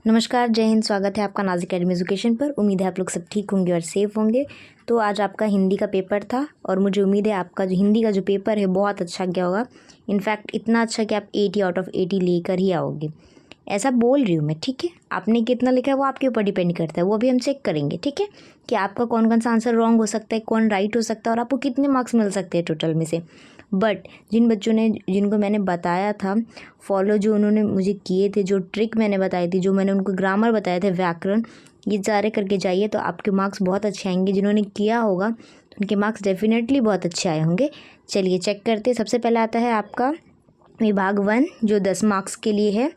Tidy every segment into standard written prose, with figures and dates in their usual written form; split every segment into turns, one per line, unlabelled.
नमस्कार, जय हिंद। स्वागत है आपका नाज़ अकेडमी एजुकेशन पर। उम्मीद है आप लोग सब ठीक होंगे और सेफ़ होंगे। तो आज आपका हिंदी का पेपर था और मुझे उम्मीद है आपका जो हिंदी का जो पेपर है बहुत अच्छा गया होगा। इनफैक्ट इतना अच्छा कि आप 80 आउट ऑफ 80 लेकर ही आओगे, ऐसा बोल रही हूँ मैं। ठीक है, आपने कितना लिखा है वो आपके ऊपर डिपेंड करता है, वो अभी हम चेक करेंगे। ठीक है, कि आपका कौन कौन सा आंसर रॉन्ग हो सकता है, कौन राइट हो सकता है और आपको कितने मार्क्स मिल सकते हैं टोटल में से। बट जिन बच्चों ने, जिनको मैंने बताया था फॉलो, जो उन्होंने मुझे किए थे, जो ट्रिक मैंने बताई थी, जो मैंने उनको ग्रामर बताए थे, व्याकरण, ये सारे करके जाइए तो आपके मार्क्स बहुत अच्छे आएंगे। जिन्होंने किया होगा तो उनके मार्क्स डेफिनेटली बहुत अच्छे आए होंगे। चलिए चेक करते हैं। सबसे पहले आता है आपका विभाग 1 जो 10 मार्क्स के लिए है।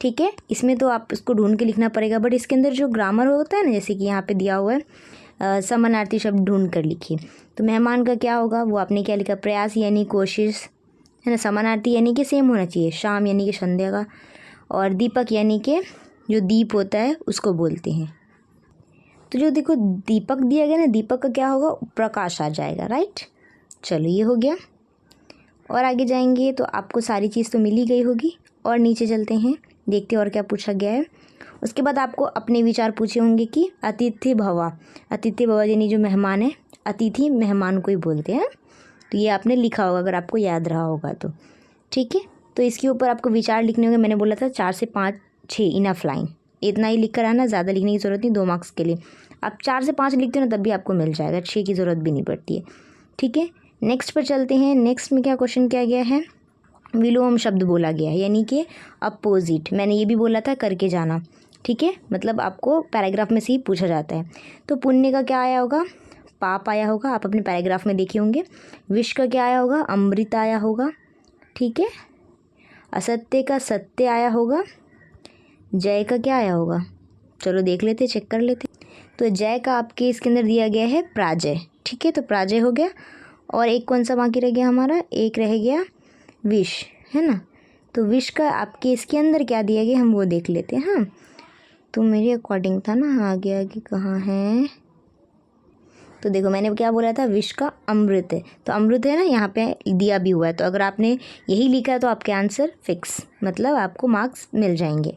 ठीक है, इसमें तो आप इसको ढूंढ के लिखना पड़ेगा, बट इसके अंदर जो ग्रामर होता है ना, जैसे कि यहाँ पे दिया हुआ है समानार्थी शब्द ढूंढ कर लिखिए। तो मेहमान का क्या होगा, वो आपने क्या लिखा, प्रयास यानी कोशिश, है ना। समानार्थी यानी कि सेम होना चाहिए, शाम यानी कि संध्या का, और दीपक यानी कि जो दीप होता है उसको बोलते हैं। तो जो देखो दीपक दिया गया ना, दीपक का क्या होगा, प्रकाश आ जाएगा। राइट, चलो ये हो गया। और आगे जाएंगे तो आपको सारी चीज़ तो मिल ही गई होगी। और नीचे चलते हैं, देखते हैं और क्या पूछा गया है। उसके बाद आपको अपने विचार पूछे होंगे कि अतिथि भवा, अतिथि भवा यानी जो मेहमान है, अतिथि मेहमान को ही बोलते हैं। तो ये आपने लिखा होगा अगर आपको याद रहा होगा तो। ठीक है, तो इसके ऊपर आपको विचार लिखने होंगे। मैंने बोला था 4 से 5 6 इनफ लाइन, इतना ही लिख कर आना, ज़्यादा लिखने की ज़रूरत नहीं। 2 मार्क्स के लिए आप 4 से 5 लिखते हो ना, तब भी आपको मिल जाएगा, 6 की ज़रूरत भी नहीं पड़ती है। ठीक है, नेक्स्ट पर चलते हैं। नेक्स्ट में क्या क्वेश्चन किया गया है, विलोम शब्द बोला गया है, यानी कि अपोजिट। मैंने ये भी बोला था करके जाना। ठीक है, मतलब आपको पैराग्राफ में से ही पूछा जाता है। तो पुण्य का क्या आया होगा, पाप आया होगा, आप अपने पैराग्राफ में देखे होंगे। विष का क्या आया होगा, अमृत आया होगा। ठीक है, असत्य का सत्य आया होगा। जय का क्या आया होगा, चलो देख लेते, चेक कर लेते। तो जय का आपके इसके अंदर दिया गया है पराजय। ठीक है, तो पराजय हो गया। और एक कौन सा बाकी रह गया हमारा, एक रह गया विष, है ना। तो विष का आपके इसके अंदर क्या दिया गया, हम वो देख लेते हैं। हाँ, तो मेरे अकॉर्डिंग था ना, आगे आगे कहाँ है। तो देखो मैंने क्या बोला था, विष का अमृत है, तो अमृत है ना, यहाँ पे दिया भी हुआ है। तो अगर आपने यही लिखा है तो आपके आंसर फिक्स, मतलब आपको मार्क्स मिल जाएंगे।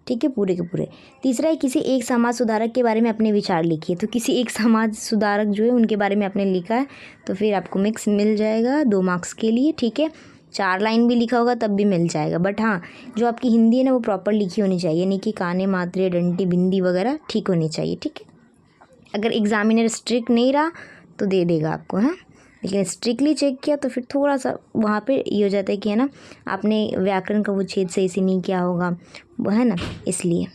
ठीक है, पूरे के पूरे। तीसरा है, किसी एक समाज सुधारक के बारे में अपने विचार लिखिए। तो किसी एक समाज सुधारक जो है उनके बारे में आपने लिखा है, तो फिर आपको मिक्स मिल जाएगा 2 मार्क्स के लिए। ठीक है, 4 लाइन भी लिखा होगा तब भी मिल जाएगा। बट हाँ, जो आपकी हिंदी है ना वो प्रॉपर लिखी होनी चाहिए, यानी कि काने मात्रे डंडी बिंदी वगैरह ठीक होनी चाहिए। ठीक है, अगर एग्जामिनर स्ट्रिक्ट नहीं रहा तो दे देगा आपको, हाँ, लेकिन स्ट्रिक्टली चेक किया तो फिर थोड़ा सा वहाँ पे ये हो जाता है कि है ना, आपने व्याकरण का वो छेद सही से नहीं किया होगा, वो है ना, इसलिए।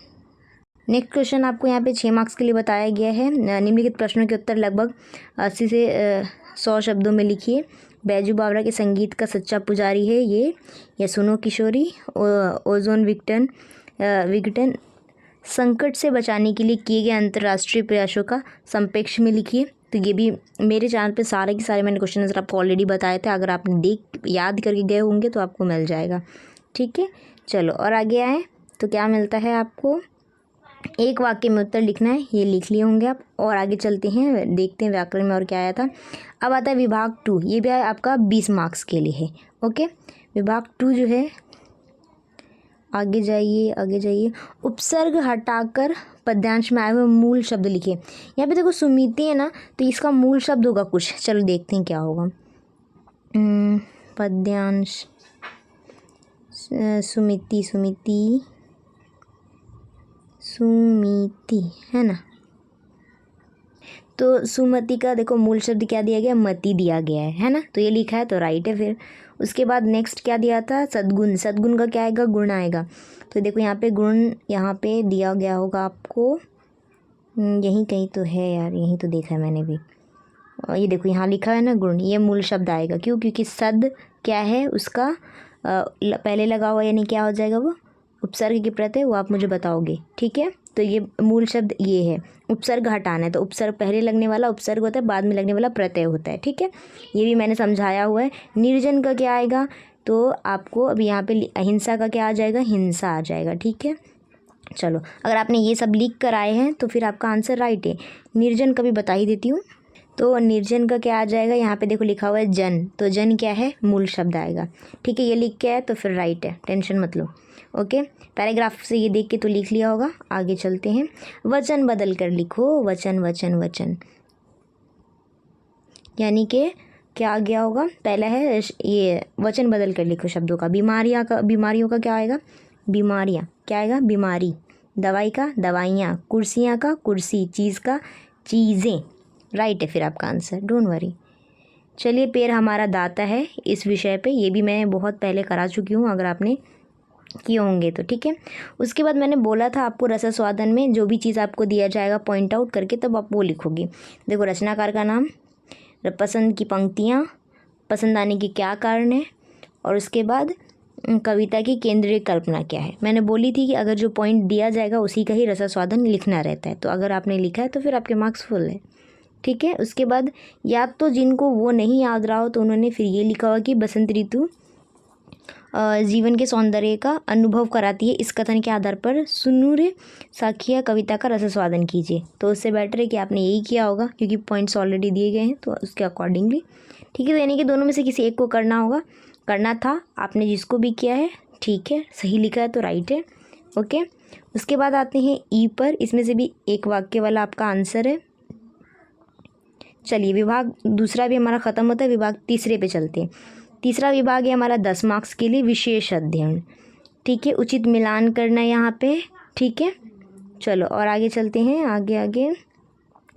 नेक्स्ट क्वेश्चन आपको यहाँ पे 6 मार्क्स के लिए बताया गया है। निम्नलिखित प्रश्नों के उत्तर लगभग 80 से 100 शब्दों में लिखिए। बैजू बावरा के संगीत का सच्चा पुजारी है ये, या सुनो किशोरी। ओजोन विघटन संकट से बचाने के लिए किए गए अंतर्राष्ट्रीय प्रयासों का संपेक्ष में लिखिए। तो ये भी मेरे चैनल पे सारे के सारे मैंने क्वेश्चन आंसर आपको ऑलरेडी बताए थे, अगर आपने याद करके गए होंगे तो आपको मिल जाएगा। ठीक है, चलो और आगे आए तो क्या मिलता है आपको, एक वाक्य में उत्तर लिखना है, ये लिख लिए होंगे आप। और आगे चलते हैं, देखते हैं व्याकरण में और क्या आया था। अब आता है विभाग 2, ये भी आपका 20 मार्क्स के लिए है। ओके, विभाग 2 जो है, आगे जाइए आगे जाइए। उपसर्ग हटाकर पद्यांश में आए हुए मूल शब्द लिखिए। यहाँ पे देखो सुमिति है ना, तो इसका मूल शब्द होगा कुछ, चलो देखते हैं क्या होगा। पद्यांश, सुमिति सुमिति सुमिति, है ना। तो सुमति का देखो मूल शब्द क्या दिया गया, मति दिया गया है ना, तो ये लिखा है तो राइट है। फिर उसके बाद नेक्स्ट क्या दिया था, सद्गुण। सद्गुण का क्या आएगा, गुण आएगा। तो देखो यहाँ पे गुण यहाँ पे दिया गया होगा आपको, यहीं कहीं तो है यार, यहीं तो देखा है मैंने भी। और ये देखो यहाँ लिखा है ना गुण, ये मूल शब्द आएगा। क्यों, क्योंकि सद क्या है उसका पहले लगा हुआ, यानी क्या हो जाएगा वो, उपसर्ग की प्रत्यय, वो आप मुझे बताओगे। ठीक है, तो ये मूल शब्द ये है। उपसर्ग हटाना है तो उपसर्ग पहले लगने वाला उपसर्ग होता है, बाद में लगने वाला प्रत्यय होता है। ठीक है, ये भी मैंने समझाया हुआ है। निर्जन का क्या आएगा, तो आपको अभी यहाँ पे अहिंसा का क्या आ जाएगा, हिंसा आ जाएगा। ठीक है, चलो अगर आपने ये सब लिख कर आए हैं तो फिर आपका आंसर राइट है। निर्जन का भी बता ही देती हूँ। तो निर्जन का क्या आ जाएगा, यहाँ पे देखो लिखा हुआ है जन, तो जन क्या है, मूल शब्द आएगा। ठीक है, ये लिख के है तो फिर राइट है, टेंशन मत लो। ओके, पैराग्राफ से ये देख के तो लिख लिया होगा। आगे चलते हैं, वचन बदल कर लिखो, वचन वचन वचन, यानी कि क्या आ गया होगा, पहला है ये वचन बदल कर लिखो शब्दों का। बीमारियों का क्या आएगा, बीमारियाँ, क्या आएगा, बीमारी। दवाई का दवाइयाँ, कुर्सियाँ का कुर्सी, चीज़ का चीज़ें। राइट है फिर आपका आंसर, डोंट वरी। चलिए, पेड़ हमारा दाता है, इस विषय पे ये भी मैं बहुत पहले करा चुकी हूँ, अगर आपने किए होंगे तो। ठीक है, उसके बाद मैंने बोला था आपको रसास्वादन में जो भी चीज़ आपको दिया जाएगा पॉइंट आउट करके, तब आप वो लिखोगे। देखो, रचनाकार का नाम, पसंद की पंक्तियाँ, पसंद आने के क्या कारण है, और उसके बाद कविता की केंद्रीय कल्पना क्या है। मैंने बोली थी कि अगर जो पॉइंट दिया जाएगा उसी का ही रसास्वादन लिखना रहता है, तो अगर आपने लिखा है तो फिर आपके मार्क्स फुल है। ठीक है, उसके बाद या तो जिनको वो नहीं याद रहा हो तो उन्होंने फिर ये लिखा हुआ कि बसंत ऋतु जीवन के सौंदर्य का अनुभव कराती है, इस कथन के आधार पर सुनूर साखिया कविता का रसास्वादन कीजिए। तो उससे बेटर है कि आपने यही किया होगा, क्योंकि पॉइंट्स ऑलरेडी दिए गए हैं, तो उसके अकॉर्डिंगली। ठीक है, तो यानी कि दोनों में से किसी एक को करना होगा, करना था, आपने जिसको भी किया है ठीक है, सही लिखा है तो राइट है। ओके, उसके बाद आते हैं ई पर, इसमें से भी एक वाक्य वाला आपका आंसर है। चलिए, विभाग दूसरा भी हमारा ख़त्म होता है, विभाग तीसरे पे चलते हैं। तीसरा विभाग है हमारा 10 मार्क्स के लिए, विशेष अध्ययन। ठीक है, उचित मिलान करना यहाँ पे। ठीक है, चलो और आगे चलते हैं, आगे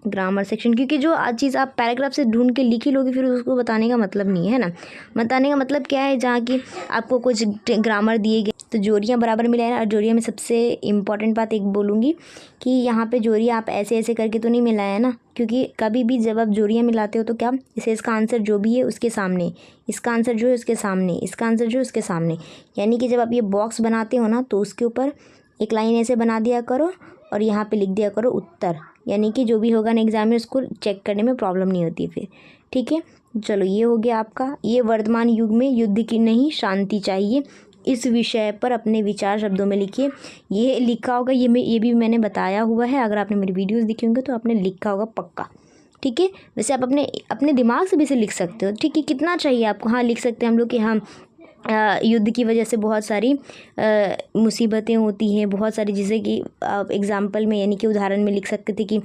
ग्रामर सेक्शन, क्योंकि जो चीज़ आप पैराग्राफ से ढूंढ के लिख ही लोगे फिर उसको बताने का मतलब नहीं है ना। बताने का मतलब क्या है, जहाँ की आपको कुछ ग्रामर दिए गए तो जोड़ियाँ बराबर मिलाए ना। और जोड़ियाँ में सबसे इम्पॉर्टेंट बात एक बोलूँगी कि यहाँ पे जोड़ियाँ आप ऐसे ऐसे करके तो नहीं मिलाया ना, क्योंकि कभी भी जब आप जोड़ियाँ मिलाते हो तो क्या, इसे इसका आंसर जो भी है उसके सामने, इसका आंसर जो है उसके सामने, इसका आंसर जो है उसके सामने, यानी कि जब आप ये बॉक्स बनाते हो ना तो उसके ऊपर एक लाइन ऐसे बना दिया करो और यहाँ पे लिख दिया करो उत्तर, यानी कि जो भी होगा ना एग्ज़ाम में उसको चेक करने में प्रॉब्लम नहीं होती फिर। ठीक है, चलो ये हो गया आपका। ये वर्तमान युग में युद्ध की नहीं शांति चाहिए, इस विषय पर अपने विचार शब्दों में लिखिए। ये लिखा होगा, ये भी मैंने बताया हुआ है, अगर आपने मेरी वीडियोस देखी होंगे तो आपने लिखा होगा पक्का। ठीक है, वैसे आप अपने दिमाग से भी इसे लिख सकते हो। ठीक है, कितना चाहिए आपको, हाँ लिख सकते हैं हम लोग कि हाँ युद्ध की वजह से बहुत सारी मुसीबतें होती हैं, बहुत सारी, जैसे कि आप एग्ज़ाम्पल में यानी कि उदाहरण में लिख सकते थे कि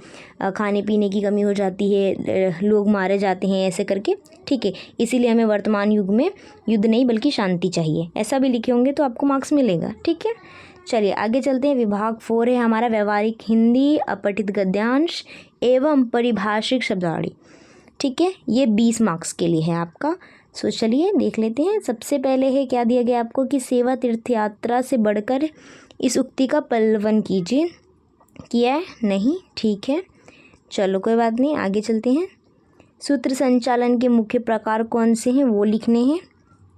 खाने पीने की कमी हो जाती है, लोग मारे जाते हैं, ऐसे करके। ठीक है, इसीलिए हमें वर्तमान युग में युद्ध नहीं बल्कि शांति चाहिए, ऐसा भी लिखे होंगे तो आपको मार्क्स मिलेगा। ठीक है, चलिए आगे चलते हैं। विभाग 4 है हमारा व्यवहारिक हिंदी, अपठित गद्यांश एवं परिभाषिक शब्दावली। ठीक है, ये 20 मार्क्स के लिए है आपका। सो चलिए देख लेते हैं। सबसे पहले है क्या दिया गया आपको कि सेवा तीर्थ यात्रा से बढ़कर इस उक्ति का पल्लवन कीजिए। किया है नहीं, ठीक है, चलो कोई बात नहीं, आगे चलते हैं। सूत्र संचालन के मुख्य प्रकार कौन से हैं वो लिखने हैं।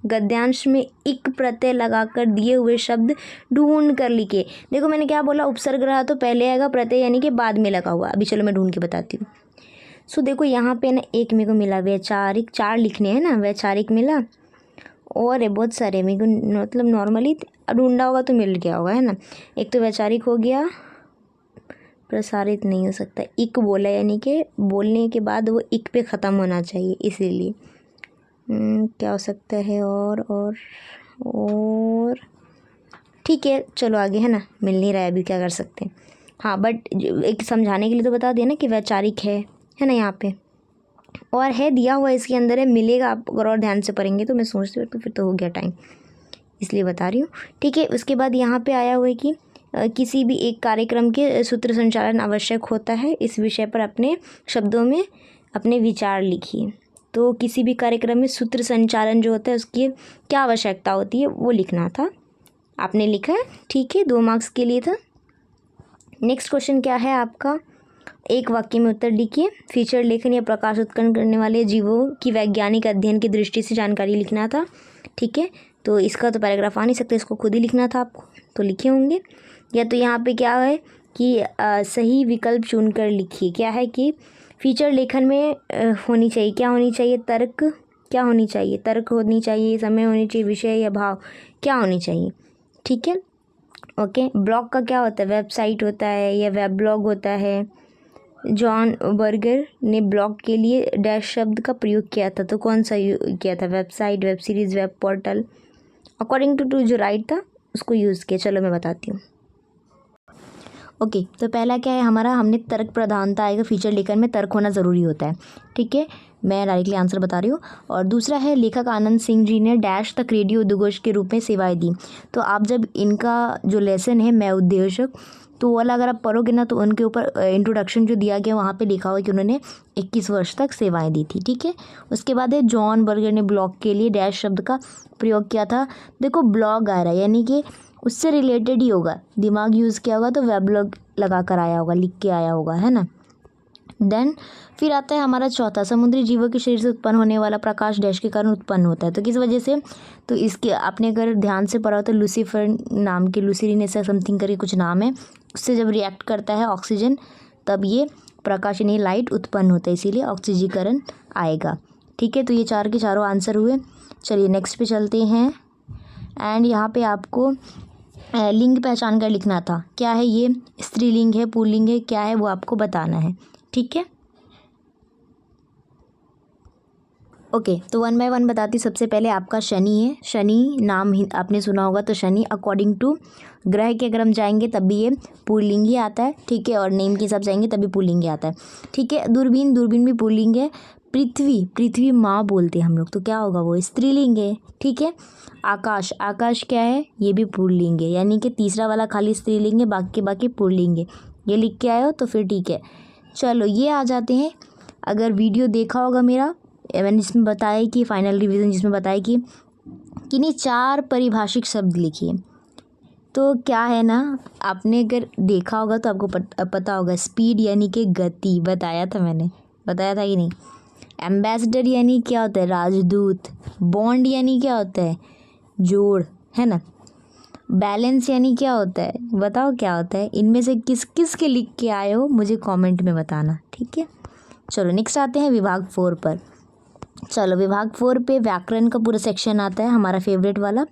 गद्यांश में इक प्रत्यय लगाकर दिए हुए शब्द ढूंढ कर लिखे। देखो मैंने क्या बोला, उपसर्ग रहा तो पहले आएगा, प्रत्यय यानी कि बाद में लगा हुआ। अभी चलो मैं ढूंढ के बताती हूँ। सो देखो यहाँ पे ना एक मेरे को मिला वैचारिक, 4 लिखने हैं ना, वैचारिक मिला, और है बहुत सारे मेरे को, मतलब नॉर्मली ढूंढा होगा तो मिल गया होगा, है ना। एक तो वैचारिक हो गया, प्रसारित नहीं हो सकता, इक बोला यानी कि बोलने के बाद वो इक पे ख़त्म होना चाहिए, इसीलिए क्या हो सकता है, और ठीक है चलो आगे, है ना, मिल नहीं रहा है अभी, क्या कर सकते हैं। हाँ बट एक समझाने के लिए तो बता दिया ना कि वैचारिक है ना यहाँ पे, और है दिया हुआ इसके अंदर है, मिलेगा आप अगर और ध्यान से पढ़ेंगे तो। मैं सोचती हूँ तो फिर तो हो गया टाइम, इसलिए बता रही हूँ। ठीक है, उसके बाद यहाँ पे आया हुआ है कि किसी भी एक कार्यक्रम के सूत्र संचालन आवश्यक होता है, इस विषय पर अपने शब्दों में अपने विचार लिखिए। तो किसी भी कार्यक्रम में सूत्र संचालन जो होता है उसकी क्या आवश्यकता होती है वो लिखना था, आपने लिखा है। ठीक है, 2 मार्क्स के लिए था। नेक्स्ट क्वेश्चन क्या है आपका, एक वाक्य में उत्तर लिखिए। फीचर लेखन या प्रकाश उत्पन्न करने वाले जीवों की वैज्ञानिक अध्ययन की दृष्टि से जानकारी लिखना था। ठीक है, तो इसका तो पैराग्राफ आ नहीं सकता, इसको खुद ही लिखना था आपको, तो लिखे होंगे। या तो यहाँ पे क्या है कि सही विकल्प चुनकर लिखिए। क्या है कि फीचर लेखन में होनी चाहिए, क्या होनी चाहिए, तर्क, क्या होनी चाहिए, तर्क होनी चाहिए, समय होनी चाहिए, विषय या भाव क्या होनी चाहिए। ठीक है, ओके। ब्लॉग का क्या होता है, वेबसाइट होता है या वेब ब्लॉग होता है, जॉन बर्गर ने ब्लॉग के लिए डैश शब्द का प्रयोग किया था, तो कौन सा किया था? Website, web series, web portal. According to जो राइट था उसको यूज़ किया। चलो मैं बताती हूँ। ओके, तो पहला क्या है हमारा, हमने तर्क प्रधानता आएगा, फीचर लेखन में तर्क होना ज़रूरी होता है। ठीक है, मैं डायरेक्टली आंसर बता रही हूँ। और दूसरा है लेखक आनंद सिंह जी ने डैश तक रेडियो उद्घोष के रूप में सेवाएं दी। तो आप जब इनका जो लेसन है मैं उद्देशक, तो वो वाला अगर आप पढ़ोगे ना तो उनके ऊपर इंट्रोडक्शन जो दिया गया वहाँ पे लिखा हुआ है कि उन्होंने 21 वर्ष तक सेवाएं दी थी। ठीक है, उसके बाद है जॉन बर्गर ने ब्लॉग के लिए डैश शब्द का प्रयोग किया था। देखो ब्लॉग आ रहा है यानी कि उससे रिलेटेड ही होगा, दिमाग यूज़ किया होगा तो वेबलॉग लगा कर आया होगा, लिख के आया होगा, है ना। देन फिर आता है हमारा चौथा, समुद्री जीवों के शरीर से उत्पन्न होने वाला प्रकाश डैश के कारण उत्पन्न होता है। तो किस वजह से? तो इसके आपने अगर ध्यान से पढ़ा हो तो लूसीफर नाम के, लूसीरिन ऐसा समथिंग करके कुछ नाम है, उससे जब रिएक्ट करता है ऑक्सीजन तब ये प्रकाश यानी लाइट उत्पन्न होता है, इसीलिए ऑक्सीजीकरण आएगा। ठीक है, तो ये चार के चारों आंसर हुए। चलिए नेक्स्ट पे चलते हैं। एंड यहाँ पे आपको लिंग पहचान कर लिखना था। क्या है ये? स्त्रीलिंग है, पुल्लिंग है, क्या है वो आपको बताना है। ठीक है, ओके, तो वन बाय वन बताती। सबसे पहले आपका शनि है। शनि नाम ही आपने सुना होगा, तो शनि अकॉर्डिंग टू ग्रह के अगर हम जाएंगे तब भी ये पुल्लिंग ही आता है। ठीक है, और नेम के हिसाब से जाएंगे तभी पुल्लिंग ही आता है। ठीक है, दूरबीन, दूरबीन भी पुल्लिंग है। पृथ्वी, पृथ्वी माँ बोलते हैं हम लोग, तो क्या होगा वो? स्त्रीलिंग है। ठीक है, आकाश, आकाश क्या है? ये भी पुल्लिंग है, यानी कि तीसरा वाला खाली स्त्रीलिंग है, बाकी पुल्लिंग है। ये लिख के आए हो तो फिर ठीक है। चलो ये आ जाते हैं। अगर वीडियो देखा होगा मेरा, मैंने जिसमें बताया कि फाइनल रिवीजन जिसमें बताया कि किन्हीं 4 परिभाषिक शब्द लिखिए, तो क्या है ना, आपने अगर देखा होगा तो आपको पता होगा। स्पीड यानी कि गति, बताया था मैंने, बताया था कि नहीं। एम्बेसडर यानी क्या होता है? राजदूत। बॉन्ड यानी क्या होता है? जोड़, है ना। बैलेंस यानी क्या होता है? बताओ क्या होता है। इनमें से किस किस के लिख के आए हो मुझे कमेंट में बताना। ठीक है, चलो नेक्स्ट आते हैं विभाग 4 पर। चलो विभाग 4 पे व्याकरण का पूरा सेक्शन आता है, हमारा फेवरेट वाला।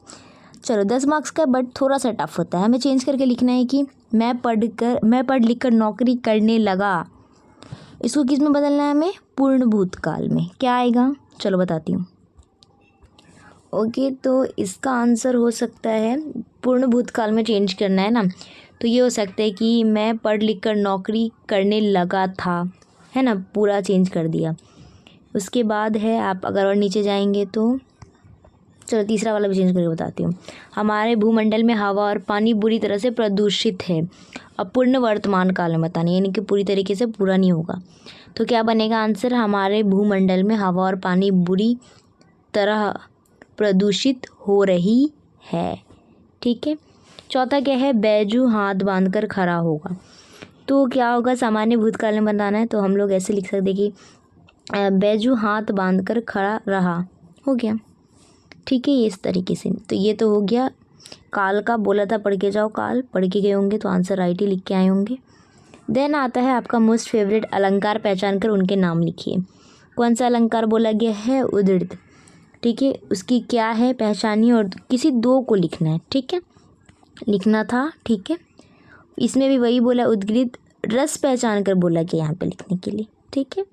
चलो 10 मार्क्स का, बट थोड़ा सा टफ होता है। हमें चेंज करके लिखना है कि मैं पढ़ लिख कर नौकरी करने लगा। इसको किस में बदलना है हमें? पूर्ण भूतकाल में। क्या आएगा? चलो बताती हूँ। ओके, तो इसका आंसर हो सकता है पूर्ण भूतकाल में चेंज करना है ना, तो ये हो सकता है कि मैं पढ़ लिख कर नौकरी करने लगा था, है ना, पूरा चेंज कर दिया। उसके बाद है आप अगर और नीचे जाएंगे तो चलो तीसरा वाला भी चेंज करके बताती हूँ। हमारे भूमंडल में हवा और पानी बुरी तरह से प्रदूषित है। अब पूर्ण वर्तमान काल में बताना, यानी कि पूरी तरीके से पूरा नहीं होगा। तो क्या बनेगा आंसर? हमारे भूमंडल में हवा और पानी बुरी तरह प्रदूषित हो रही है। ठीक है, चौथा क्या है? बैजू हाथ बांधकर खड़ा होगा। तो क्या होगा? सामान्य भूतकाल में बताना है तो हम लोग ऐसे लिख सकते कि बैजू हाथ बांधकर खड़ा रहा। हो गया। ठीक है, ये इस तरीके से। तो ये तो हो गया। काल का बोला था पढ़ के जाओ, काल पढ़ के गए होंगे तो आंसर राइट ही लिख के आए होंगे। देन आता है आपका मोस्ट फेवरेट, अलंकार पहचान कर उनके नाम लिखिए। कौन सा अलंकार बोला गया है? उद्धृत। ठीक है, उसकी क्या है पहचानिए, और किसी 2 को लिखना है। ठीक है, लिखना था। ठीक है, इसमें भी वही बोला, उद्गृत रस पहचान कर बोला गया यहाँ पे लिखने के लिए। ठीक है,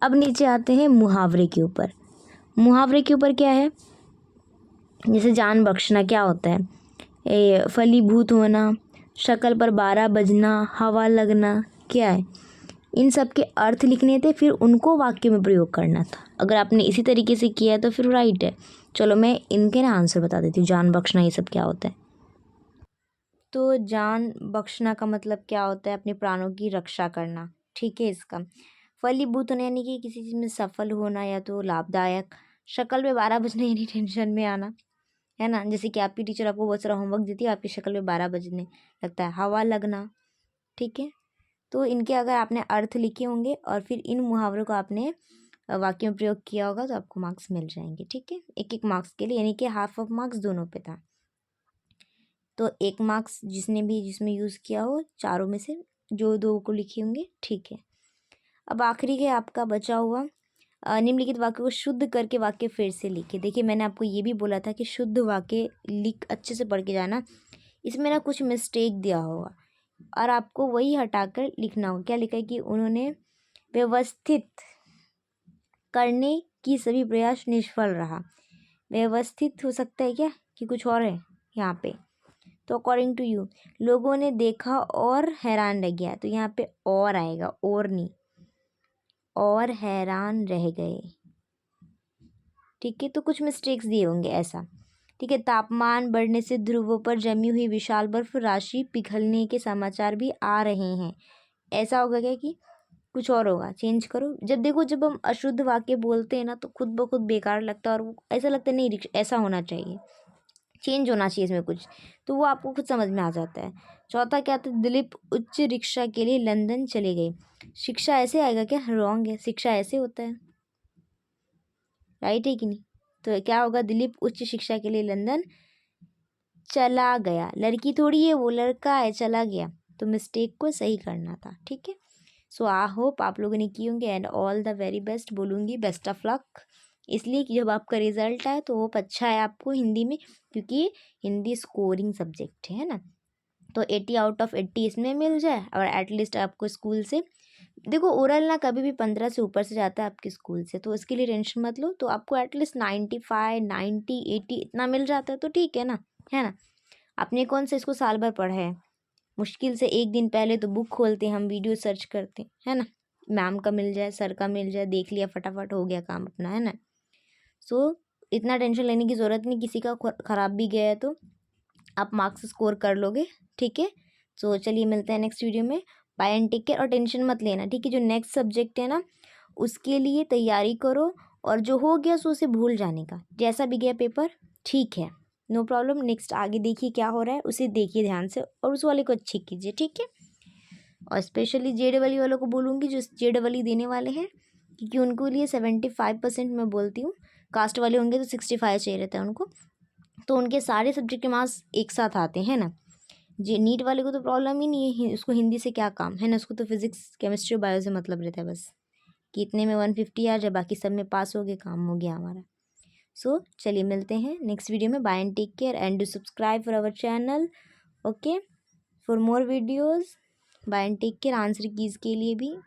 अब नीचे आते हैं मुहावरे के ऊपर। मुहावरे के ऊपर क्या है? जैसे जान बख्शना क्या होता है? फलीभूत होना, शक्ल पर 12 बजना, हवा लगना, क्या है? इन सब के अर्थ लिखने थे, फिर उनको वाक्य में प्रयोग करना था। अगर आपने इसी तरीके से किया है तो फिर राइट है। चलो मैं इनके ना आंसर बता देती हूँ। जान बख्शना ये सब क्या होता है? तो जान बख्शना का मतलब क्या होता है? अपने प्राणों की रक्षा करना। ठीक है, इसका फलीभूत होना यानी कि किसी चीज़ में सफल होना या तो लाभदायक। शक्ल पे 12 बजने यानी टेंशन में आना, है ना। जैसे कि आपकी टीचर आपको बहुत सारा होमवर्क देती है, आपकी शक्ल पे 12 बजने लगता है। हवा लगना। ठीक है, तो इनके अगर आपने अर्थ लिखे होंगे और फिर इन मुहावरों को आपने वाक्य में प्रयोग किया होगा तो आपको मार्क्स मिल जाएंगे। ठीक है, एक एक मार्क्स के लिए, यानी कि हाफ ऑफ मार्क्स दोनों पे था। तो 1 मार्क्स जिसमें यूज़ किया हो, चारों में से जो 2 को लिखे होंगे। ठीक है, अब आखिरी के आपका बचा हुआ निम्नलिखित वाक्य को शुद्ध करके वाक्य फिर से लिखिए। देखिए मैंने आपको ये भी बोला था कि शुद्ध वाक्य लिख अच्छे से पढ़ के जाना। इसमें ना कुछ मिस्टेक दिया होगा, और आपको वही हटाकर लिखना होगा। क्या लिखा है कि उन्होंने व्यवस्थित करने की सभी प्रयास निष्फल रहा। व्यवस्थित हो सकता है क्या कि कुछ और है यहाँ पे? तो अकॉर्डिंग टू यू, लोगों ने देखा और हैरान रह गया, तो यहाँ पे और आएगा, और नहीं, और हैरान रह गए। ठीक है, तो कुछ मिस्टेक्स दिए होंगे ऐसा। ठीक है, तापमान बढ़ने से ध्रुवों पर जमी हुई विशाल बर्फ राशि पिघलने के समाचार भी आ रहे हैं। ऐसा होगा क्या कि कुछ और होगा? चेंज करो। जब देखो, जब हम अशुद्ध वाक्य बोलते हैं ना तो खुद ब खुद बेकार लगता है, और वो ऐसा लगता है नहीं ऐसा होना चाहिए, चेंज होना चाहिए इसमें कुछ, तो वो आपको खुद समझ में आ जाता है। चौथा क्या था? दिलीप उच्च शिक्षा के लिए लंदन चले गए। शिक्षा ऐसे आएगा क्या? रॉन्ग है, शिक्षा ऐसे होता है, राइट है कि नहीं? तो क्या होगा? दिलीप उच्च शिक्षा के लिए लंदन चला गया। लड़की थोड़ी है वो, लड़का है, चला गया। तो मिस्टेक को सही करना था। ठीक है, सो आई होप आप लोगों ने किए होंगे, and all the very best बोलूँगी, बेस्ट ऑफ लक। इसलिए कि जब आपका रिजल्ट आए तो होप अच्छा है आपको हिंदी में, क्योंकि हिंदी स्कोरिंग सब्जेक्ट है ना। तो 80 out of 80 इसमें मिल जाए, और एटलीस्ट आपको स्कूल से, देखो ओरल ना कभी भी 15 से ऊपर से जाता है आपके स्कूल से, तो इसके लिए टेंशन मत लो। तो आपको एटलीस्ट 95, 90, 80 इतना मिल जाता है तो ठीक है ना, है ना। आपने कौन सा इसको साल भर पढ़ा है? मुश्किल से एक दिन पहले तो बुक खोलते हैं हम, वीडियो सर्च करते हैं, है ना। मैम का मिल जाए, सर का मिल जाए, देख लिया, फटाफट हो गया काम अपना, है ना। सो इतना टेंशन लेने की ज़रूरत नहीं। किसी का ख़राब भी गया है तो आप मार्क्स स्कोर कर लोगे। ठीक है, सो चलिए मिलते हैं नेक्स्ट वीडियो में। बाय एंड टेक केयर, और टेंशन मत लेना। ठीक है, जो नेक्स्ट सब्जेक्ट है ना उसके लिए तैयारी करो, और जो हो गया सो उसे भूल जाने का, जैसा भी गया पेपर ठीक है, नो प्रॉब्लम। नेक्स्ट आगे देखिए क्या हो रहा है, उसे देखिए ध्यान से, और उस वाले को अच्छी कीजिए। ठीक है, और स्पेशली JEE वालों को बोलूँगी जो JEE देने वाले हैं, क्योंकि उनको लिए 75% मैं बोलती हूँ। कास्ट वाले होंगे तो 65 चाहिए रहता है उनको, तो उनके सारे सब्जेक्ट के मार्क्स एक साथ आते हैं ना। जी नीट वाले को तो प्रॉब्लम ही नहीं है, उसको हिंदी से क्या काम है ना, उसको तो फिजिक्स केमिस्ट्री बायो से मतलब रहता है बस, कि इतने में 150 आ जाए, बाकी सब में पास हो गए, काम हो गया हमारा। सो चलिए मिलते हैं नेक्स्ट वीडियो में। Bye and take care, and do subscribe for our channel, okay, for more videos. Bye and take care, answer keys के लिए भी।